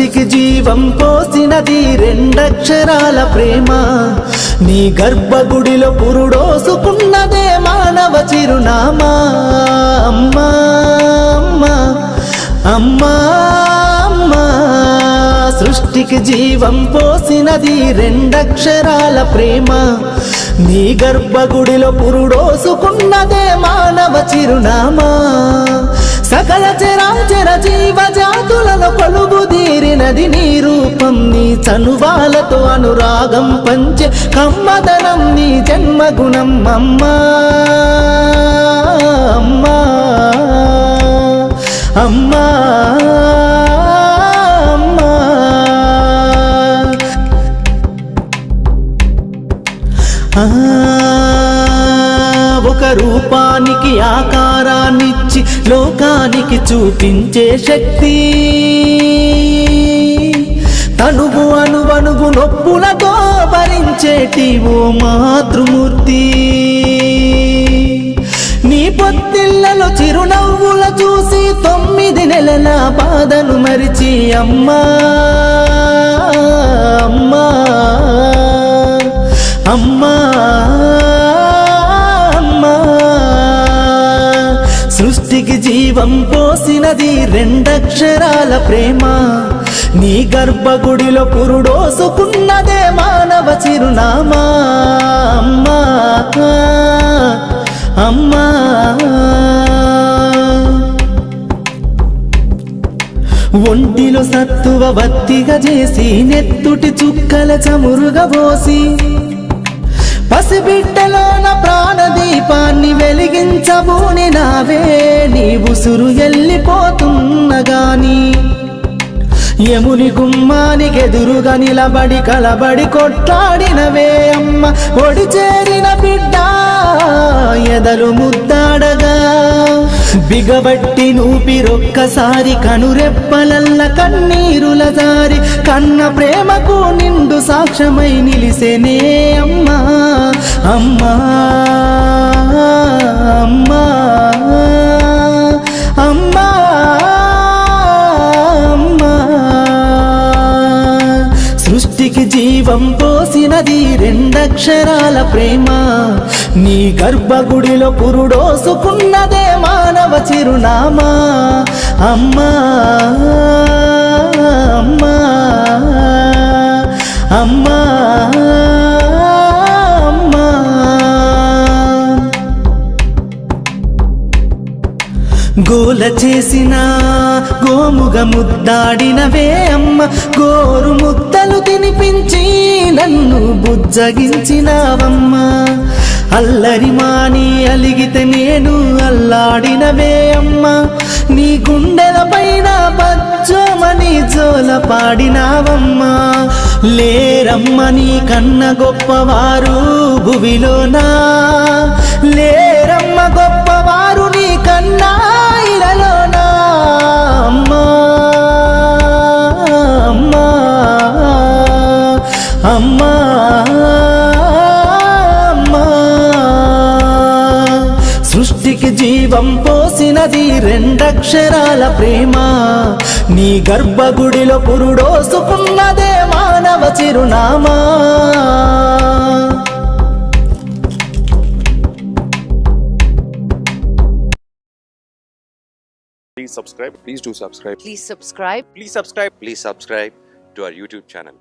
సృష్టికి జీవం పోసినది రెండక్షరాల ప్రేమ. నీ గర్భగుడిలో పురుడోసుకున్నదే మానవ చిరునామా. అమ్మా అమ్మా అమ్మా అమ్మా, సృష్టికి జీవం పోసినది రెండక్షరాల ప్రేమ. నీ గర్భగుడిలో పురుడోసుకున్నదే మానవ చిరునామా. సకల చరాచర జీవజాతులను కొలువుదీరినది నీ రూపం. నీ చనువాలతో అనురాగం పంచే కమ్మదనం నీ జన్మగుణం. అమ్మా అమ్మా అమ్మా అమ్మా, ఒక రూపానికి ఆకారాన్నిచ్చి లోకానికి చూపించే శక్తి. తనువు అణువణువు నొప్పులతో భరించేటి ఓ మాతృమూర్తి. నీ పొత్తిళ్లలో చిరునవ్వుల చూసి 9 నెలల బాధను మరిచి అమ్మా అమ్మా అమ్మా అమ్మా, సృష్టికి జీవం పోసినది రెండక్షరాల ప్రేమ. నీ గర్భగుడిలో పురుడోసుకున్నదే మానవ చిరునామా. అమ్మా అమ్మా, ఒంటిలో సత్తువ వత్తిగా చేసి నెత్తుటి చుక్కల చమురుగా పోసి పసిబిడ్డలోన ప్రాణదీపాన్ని వెలిగించబూని నావే. నీ ఉసురు వెళ్ళిపోతున్నగాని యముని గుమ్మానికి ఎదురుగా నిలబడి కలబడి కొట్లాడినవే అమ్మ. ఒడి చేరిన బిడ్డ ఎదలు ముద్దాడగా బిగబట్టి నూపిరొక్కసారి కనురెప్పలల్ల కన్నీరుల జారి కన్న ప్రేమకు నిండు సాక్ష్యమై నిలిసేనే అమ్మా అమ్మా అమ్మా అమ్మా అమ్మా, సృష్టికి జీవం పోసినది రెండక్షరాల ప్రేమ. నీ గర్భగుడిలో పురుడోసుకున్నదే మానవ చిరునామా. అమ్మా అమ్మా అమ్మా అమ్మా, గోల చేసిన గోముగ ముద్దాడినవే అమ్మ. గోరు ముద్దలు తినిపించి నన్ను బుజ్జగించినావమ్మా. అల్లరి మాని అలిగితే నేను అల్లాడినవే అమ్మ. నీ గుండెల పైన బజ్జోమని జోల పాడినావమ్మా. లేరమ్మ నీ కన్న గొప్పవారు భువిలోనా, లేరమ్మ గొప్పవారు నీ కన్నా ఇలలోనా. అమ్మా అమ్మా అమ్మా అమ్మా, సృష్టికి జీవం పోసినది రెండక్షరాల ప్రేమ. నీ గర్భగుడిలో పురుడోసుకున్నదే మానవ చిరునామా. Please subscribe. Please do subscribe. Please subscribe. Please subscribe. Please subscribe to our YouTube channel.